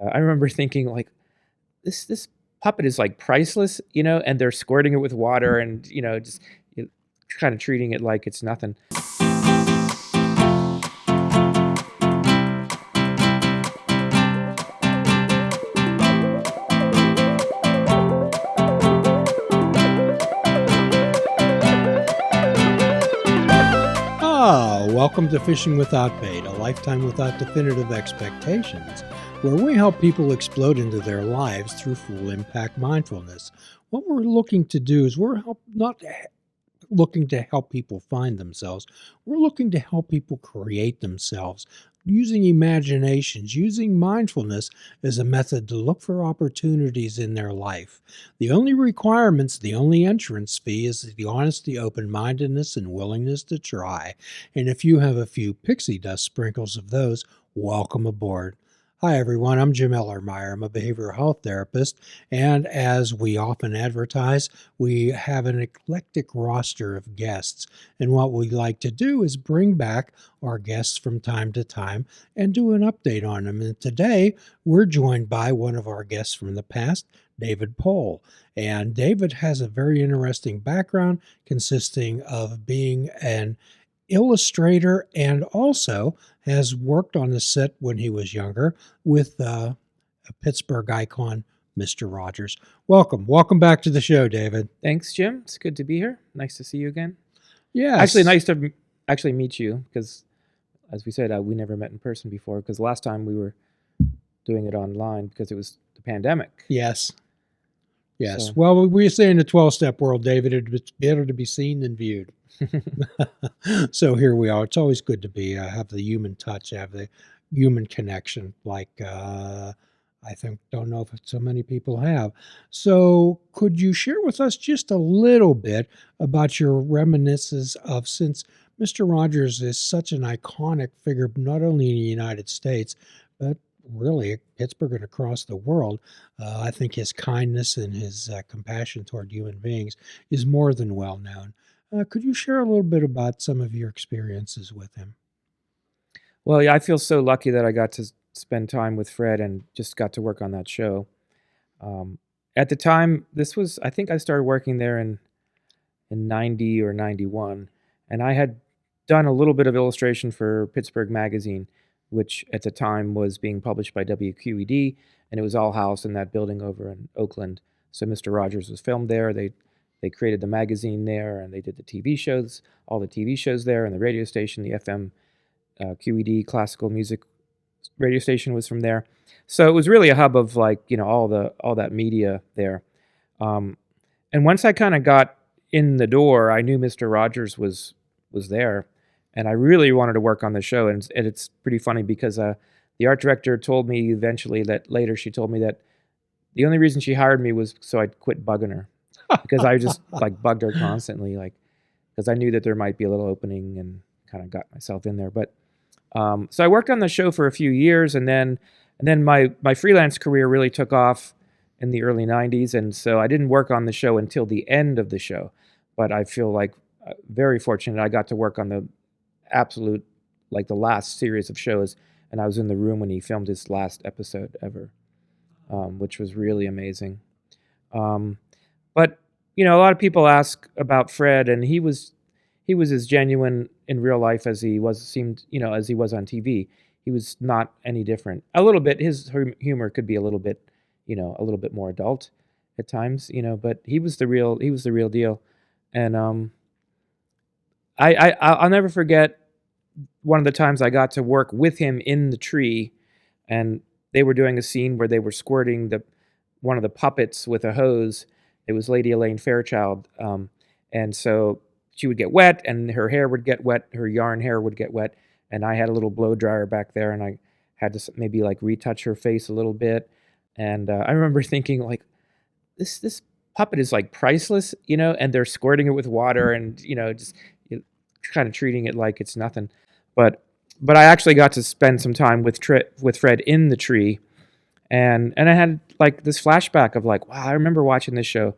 I remember thinking like, this puppet is like priceless, and they're squirting it with water and just kind of treating it like it's nothing. Welcome to Fishing Without Bait, a lifetime without definitive expectations, where we help people explode into their lives through full impact mindfulness. What we're looking to do is not looking to help people find themselves. We're looking to help people create themselves using imaginations, using mindfulness as a method to look for opportunities in their life. The only requirements, the only entrance fee is the honesty, open-mindedness, and willingness to try. And if you have a few pixie dust sprinkles of those, welcome aboard. Hi everyone, I'm Jim Ellermeyer. I'm a behavioral health therapist, and as we often advertise, we have an eclectic roster of guests. And what we like to do is bring back our guests from time to time and do an update on them. And today, we're joined by one of our guests from the past, David Pohl. And David has a very interesting background consisting of being an illustrator and also has worked on the set when he was younger with a Pittsburgh icon, Mr. Rogers. Welcome back to the show, David. Thanks, Jim. It's good to be here. Nice to see you again. Yes. Actually, nice to actually meet you because, as we said, we never met in person before because last time we were doing it online because it was the pandemic. Yes. So. Well, we say in the 12-step world, David, it's better to be seen than viewed. So here we are. It's always good to be have the human touch, have the human connection. Like I don't know if so many people have. So could you share with us just a little bit about your reminiscences of, since Mr. Rogers is such an iconic figure, not only in the United States, but really Pittsburgh and across the world. I think his kindness and his compassion toward human beings is more than well known. Could you share a little bit about some of your experiences with him? Well, yeah, I feel so lucky that I got to spend time with Fred and just got to work on that show. At the time, I think I started working there in 90 or 91, and I had done a little bit of illustration for Pittsburgh Magazine, which at the time was being published by WQED, and it was all housed in that building over in Oakland. So Mr. Rogers was filmed there. They created the magazine there, and they did the TV shows, all the TV shows there, and the radio station, the FM QED classical music radio station was from there. So it was really a hub of all that media there. And once I kind of got in the door, I knew Mr. Rogers was there, and I really wanted to work on the show. And it's pretty funny because the art director told me eventually that later she told me that the only reason she hired me was so I'd quit bugging her. Because I just bugged her constantly, because I knew that there might be a little opening and kind of got myself in there. But so I worked on the show for a few years, and then my freelance career really took off in the early 90s, and so I didn't work on the show until the end of the show. But I feel like very fortunate I got to work on the absolute, the last series of shows, and I was in the room when he filmed his last episode ever, which was really amazing. But a lot of people ask about Fred, and he was as genuine in real life as he was on TV. He was not any different. A little bit, his humor could be a little bit more adult at times, but he was the real deal. And I'll never forget one of the times I got to work with him in the tree, and they were doing a scene where they were squirting one of the puppets with a hose. It was Lady Elaine Fairchild, and so she would get wet, and her hair would get wet, her yarn hair would get wet, and I had a little blow dryer back there, and I had to maybe retouch her face a little bit, and I remember thinking this puppet is priceless, and they're squirting it with water and just kind of treating it like it's nothing, but I actually got to spend some time with Fred in the tree. And I had this flashback of wow, I remember watching this show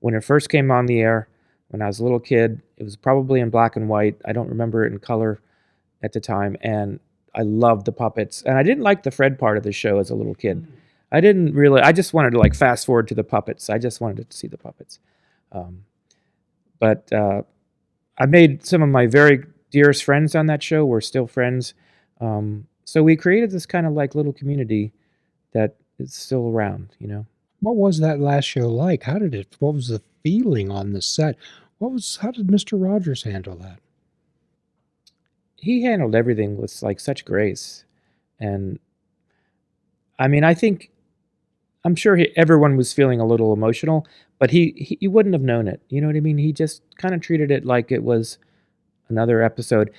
when it first came on the air when I was a little kid. It was probably in black and white. I don't remember it in color at the time. And I loved the puppets. And I didn't like the Fred part of the show as a little kid. I didn't really. I just wanted to like fast forward to the puppets. I just wanted to see the puppets. Um, but I made some of my very dearest friends on that show. We're still friends. So we created this kind of like little community that is still around. You know, What was that last show like? What was the feeling on the set? How did Mr. Rogers handle that? he handled everything with like such grace, and I mean, I'm sure everyone was feeling a little emotional, but he wouldn't have known it. You know what I mean? He just kind of treated it like it was another episode.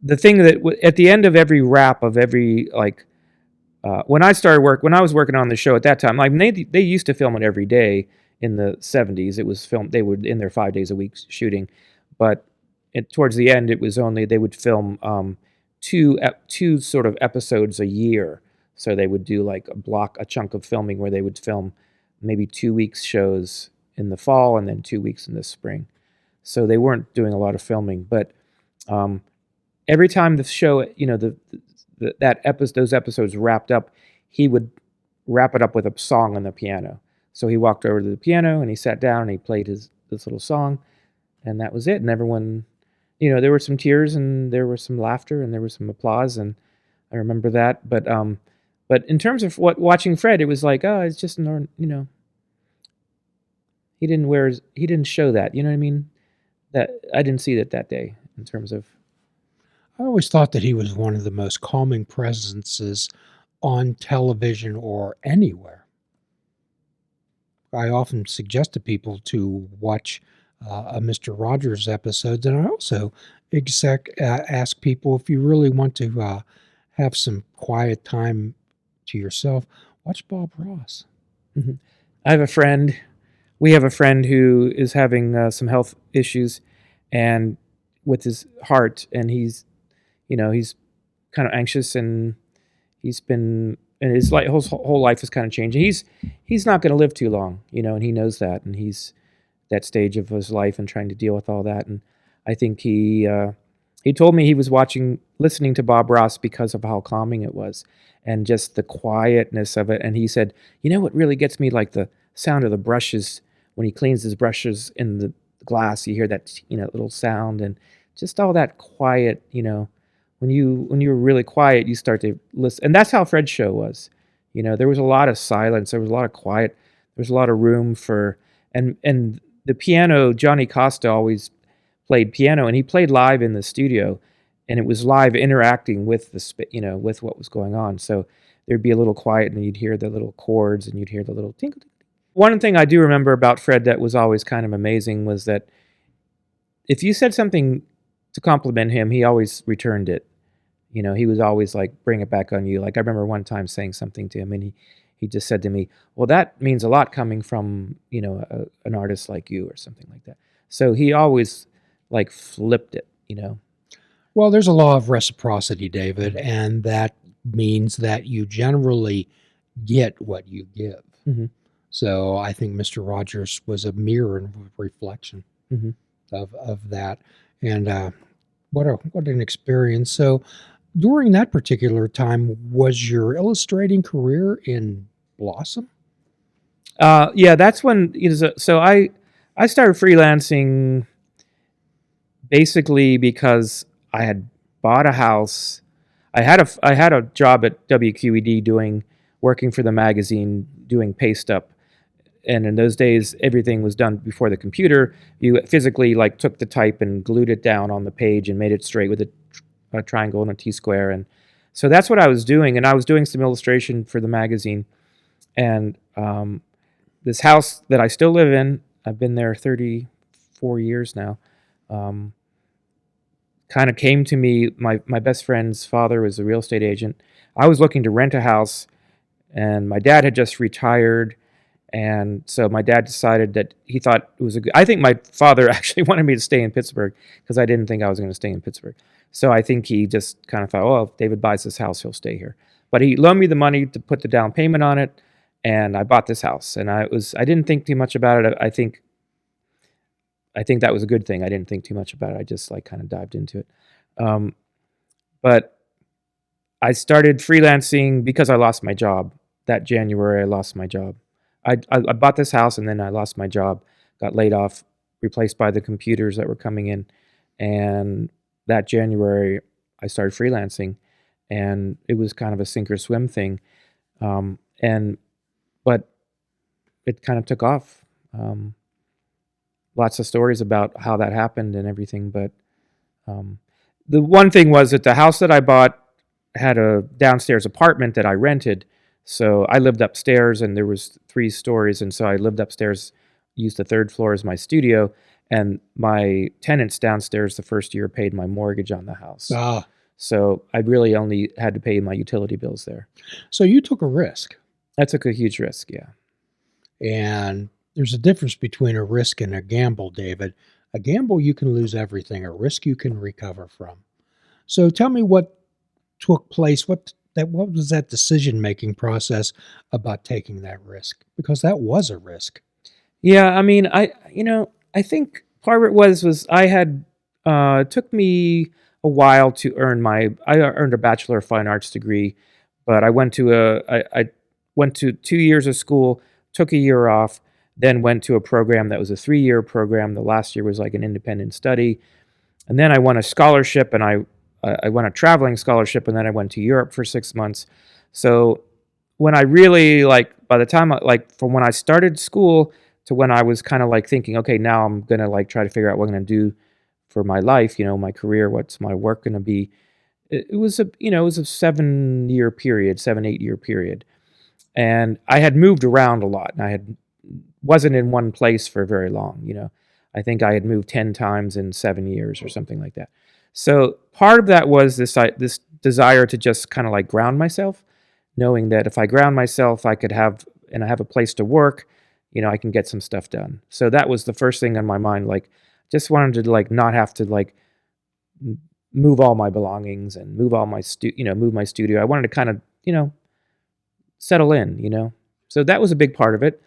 The thing that at the end of every wrap of every like when I was working on the show at that time, like they used to film it every day in the 70s. It was filmed. They were in there 5 days a week shooting, but towards the end, it was only they would film two sort of episodes a year. So they would do like a chunk of filming where they would film maybe 2 weeks shows in the fall and then 2 weeks in the spring. So they weren't doing a lot of filming, but um, every time the show, those episodes wrapped up, he would wrap it up with a song on the piano. So he walked over to the piano and he sat down and he played this little song, and that was it. And everyone, there were some tears and there was some laughter and there was some applause, and I remember that. But in terms of watching Fred, it was like, oh, it's just he didn't show that. You know what I mean? That I didn't see that day in terms of. I always thought that he was one of the most calming presences on television or anywhere. I often suggest to people to watch a Mr. Rogers episodes, and I also ask people if you really want to have some quiet time to yourself, watch Bob Ross. Mhm. I have a friend. We have a friend who is having some health issues, and with his heart, and he's kind of anxious, and he's been, and his whole life is kind of changing. He's not going to live too long, and he knows that, and he's that stage of his life and trying to deal with all that. And I think he told me he was listening to Bob Ross because of how calming it was, and just the quietness of it. And he said, what really gets me, like the sound of the brushes when he cleans his brushes in the glass. You hear that little sound, and just all that quiet. When you're really quiet, you start to listen, and that's how Fred's show was. There was a lot of silence, there was a lot of quiet, there was a lot of room for, and the piano. Johnny Costa always played piano, and he played live in the studio, and it was live interacting with with what was going on. So there'd be a little quiet, and you'd hear the little chords, and you'd hear the little tinkle. One thing I do remember about Fred that was always kind of amazing was that if you said something to compliment him, he always returned it. He was always like, bring it back on you. Like I remember one time saying something to him, and he just said to me, "Well, that means a lot coming from an artist like you," or something like that. So he always like flipped it. Well, there's a law of reciprocity, David, and that means that you generally get what you give. Mm-hmm. So I think Mr. Rogers was a mirror and reflection Mm-hmm. of that. And what an experience. So during that particular time, was your illustrating career in blossom? Yeah, that's when. So I started freelancing basically because I had bought a house. I had a job at WQED working for the magazine doing paste up, and in those days everything was done before the computer. You physically like took the type and glued it down on the page and made it straight with a triangle and a T-square, and so that's what I was doing. And I was doing some illustration for the magazine, and this house that I still live in, I've been there 34 years now. Um, Kind of came to me. My best friend's father was a real estate agent. I was looking to rent a house, and my dad had just retired, and so my dad decided that he thought it was a good. I think my father actually wanted me to stay in Pittsburgh because I didn't think I was going to stay in Pittsburgh. So I think he just kind of thought, oh, if David buys this house, he'll stay here. But he loaned me the money to put the down payment on it, and I bought this house. And I didn't think too much about it. I think that was a good thing. I didn't think too much about it. I just like kind of dived into it. But I started freelancing because I lost my job. that January I lost my job. I bought this house and then I lost my job, got laid off, replaced by the computers that were coming in, and that January I started freelancing, and it was kind of a sink or swim thing, and but it kind of took off. Um, Lots of stories about how that happened and everything, but um, the one thing was that the house that I bought had a downstairs apartment that I rented. So I lived upstairs and there was 3 stories. And so I lived upstairs, used the 3rd floor as my studio. And my tenants downstairs the first year paid my mortgage on the house. Ah, So I really only had to pay my utility bills there. so you took a risk. I took a huge risk, yeah. And there's a difference between a risk and a gamble, David. A gamble, you can lose everything. A risk, you can recover from. So tell me what took place. What was that decision-making process about taking that risk? Because that was a risk. Yeah, I mean, I think part of it was I had it took me a while to I earned a Bachelor of Fine Arts degree, but I went to 2 years of school, took a year off, then went to a program that was a 3-year program. The last year was like an independent study, and then I won a scholarship, and I won a traveling scholarship, and then I went to Europe for 6 months. So when I really by the time from when I started school to when I was kind of like thinking, okay, now I'm gonna like try to figure out what I'm gonna do for my life, my career, what's my work gonna be. It was it was a 7-year period, 7-8 year period, and I had moved around a lot, and I had wasn't in one place for very long. I think I had moved 10 times in 7 years or something like that. So part of that was this desire to just kind of like ground myself, knowing that if I ground myself, I have a place to work, I can get some stuff done. So that was the first thing on my mind. Like, just wanted to like not have to like move all my belongings and move all my move my studio. I wanted to kind of settle in. So that was a big part of it.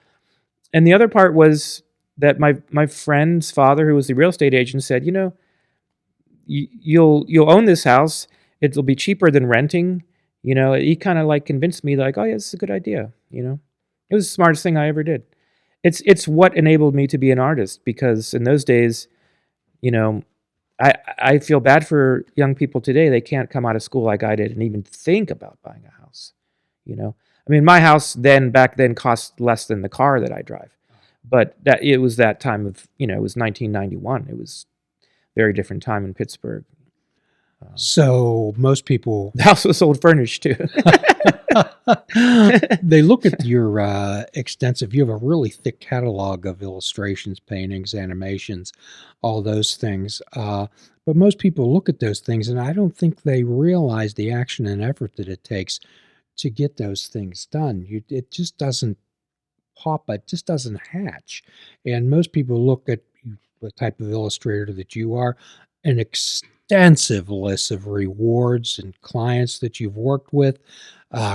And the other part was that my friend's father, who was the real estate agent, said, you'll own this house. It'll be cheaper than renting. He kind of like convinced me like, oh yeah, this is a good idea. It was the smartest thing I ever did. It's what enabled me to be an artist, because in those days, you know, I feel bad for young people today. They can't come out of school like I did and even think about buying a house. I mean, my house back then cost less than the car that I drive, but that it was that time of it was 1991. It was a very different time in Pittsburgh. So most people The house was sold furnished too. they look at your extensive. You have a really thick catalog of illustrations, paintings, animations, all those things. But most people look at those things, and I don't think they realize the action and effort that it takes to get those things done. It just doesn't pop. It just doesn't hatch. And most people look at the type of illustrator that you are, an extensive list of rewards and clients that you've worked with,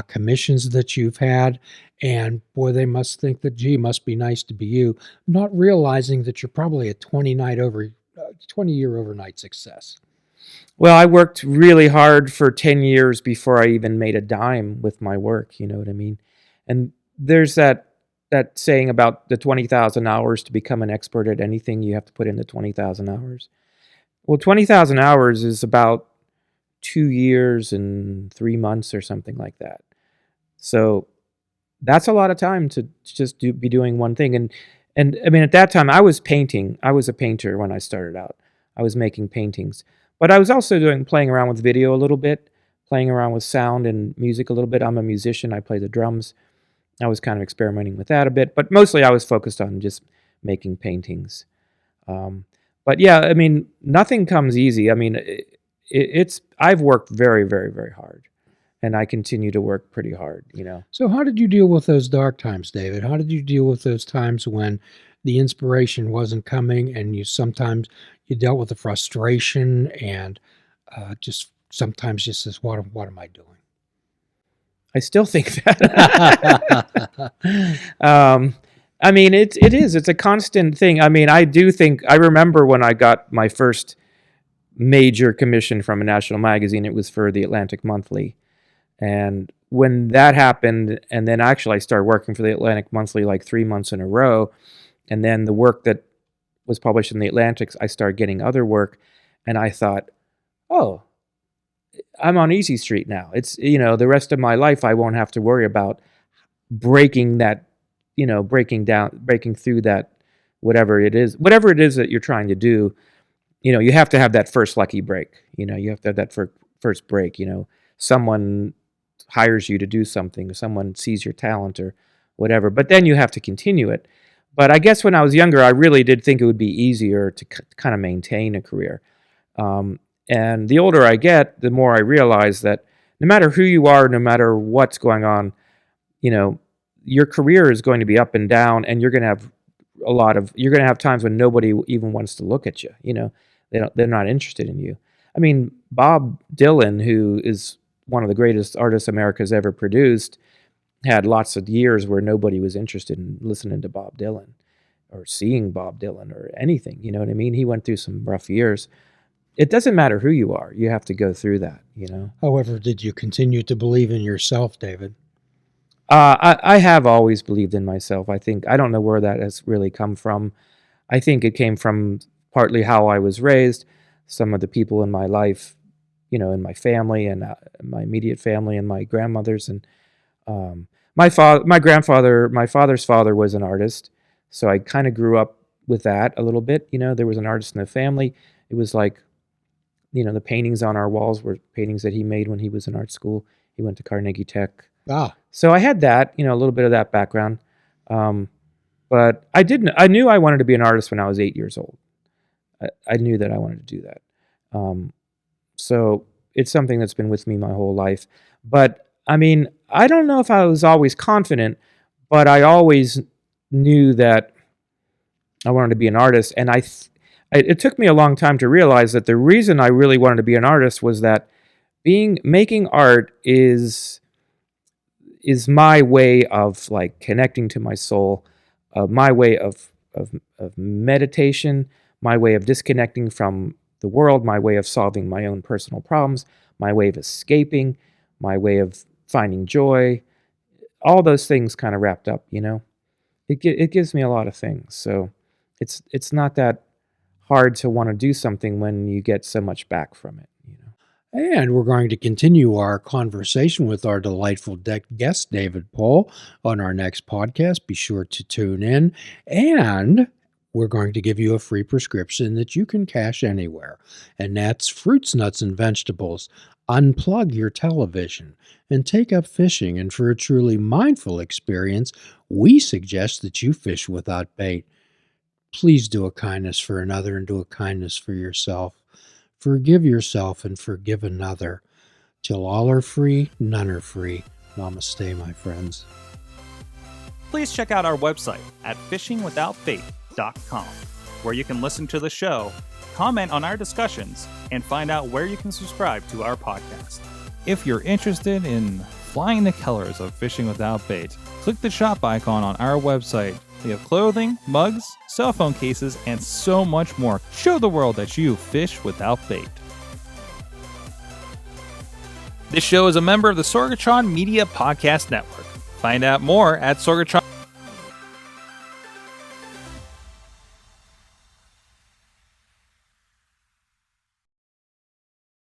commissions that you've had, and boy, they must think that, gee, must be nice to be you, not realizing that you're probably a 20-year overnight success. Well, I worked really hard for 10 years before I even made a dime with my work, you know what I mean? And there's that saying about the 20,000 hours to become an expert at anything, you have to put in the 20,000 hours. Well, 20,000 hours is about 2 years and 3 months or something like that. So that's a lot of time to just be doing one thing. And I mean, at that time, I was painting. I was a painter when I started out. I was making paintings. But I was also playing around with video a little bit, playing around with sound and music a little bit. I'm a musician. I play the drums. I was kind of experimenting with that a bit. But mostly I was focused on just making paintings. But yeah, I mean, nothing comes easy. I mean, I've worked very, very, very hard, and I continue to work pretty hard. So how did you deal with those dark times, David? How did you deal with those times when the inspiration wasn't coming, and sometimes you dealt with the frustration and just sometimes just says, what am I doing? I still think that. I mean, it is. It's a constant thing. I mean, I remember when I got my first major commission from a national magazine. It was for the Atlantic Monthly. And when that happened, and then actually I started working for the Atlantic Monthly like 3 months in a row, and then the work that was published in the Atlantic, I started getting other work, and I thought, oh, I'm on easy street now. It's, the rest of my life I won't have to worry about breaking that, breaking through that, whatever it is that you're trying to do. You have to have that first lucky break. You have to have that first break. Someone hires you to do something, or someone sees your talent or whatever, but then you have to continue it. But I guess when I was younger, I really did think it would be easier to kind of maintain a career. And the older I get, the more I realize that no matter who you are, no matter what's going on, your career is going to be up and down, and you're going to have you're going to have times when nobody even wants to look at you. They're not interested in you. I mean, Bob Dylan, who is one of the greatest artists America's ever produced, had lots of years where nobody was interested in listening to Bob Dylan or seeing Bob Dylan or anything. You know what I mean? He went through some rough years. It doesn't matter who you are. You have to go through that. However, did you continue to believe in yourself, David? I have always believed in myself. I don't know where that has really come from. I think it came from partly how I was raised, some of the people in my life, in my family and my immediate family and my grandmothers and my father's father was an artist, so I kind of grew up with that a little bit. There was an artist in the family. It was like, the paintings on our walls were paintings that he made when he was in art school. He went to Carnegie Tech. Ah, So I had that, a little bit of that background. But I knew I wanted to be an artist when I was 8 years old. I knew that I wanted to do that. So it's something that's been with me my whole life. But I mean, I don't know if I was always confident, but I always knew that I wanted to be an artist. And it took me a long time to realize that the reason I really wanted to be an artist was that making art is my way of like connecting to my soul, my way of meditation, my way of disconnecting from the world, my way of solving my own personal problems, my way of escaping, my way of finding joy. All those things kind of wrapped up. It gives me a lot of things. So it's not that hard to want to do something when you get so much back from it. and we're going to continue our conversation with our delightful guest, David Pohl, on our next podcast. Be sure to tune in. And we're going to give you a free prescription that you can cash anywhere. And that's fruits, nuts, and vegetables. Unplug your television and take up fishing. And for a truly mindful experience, we suggest that you fish without bait. Please do a kindness for another and do a kindness for yourself. Forgive yourself and forgive another. Till all are free, none are free. Namaste, my friends. Please check out our website at fishingwithoutbait.com, where you can listen to the show, comment on our discussions, and find out where you can subscribe to our podcast. If you're interested in flying the colors of Fishing Without Bait, click the shop icon on our website. We have clothing, mugs, cell phone cases, and so much more. Show the world that you fish without bait. This show is a member of the Sorgatron Media Podcast Network. Find out more at Sorgatron.